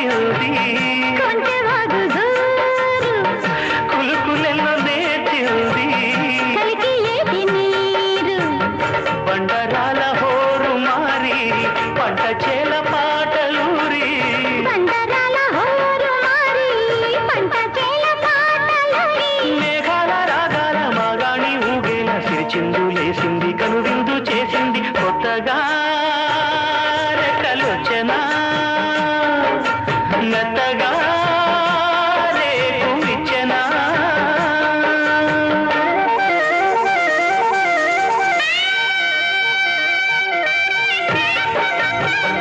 దాచింది కొంచెవాగు జోరు కులుకులెల్లో నేర్చింది కలికి ఏటి నీరు బండరాల హోరు మారి పంట చేల పాటలూరి బండరాల హోరు మారి పంట చేల పాటలూరి మేఘాల రాగాల మాగాణి ఊగేల సిరిచిందులేసింది కనువిందు చేసింది కొత్తగా రెక్కలొచ్చనా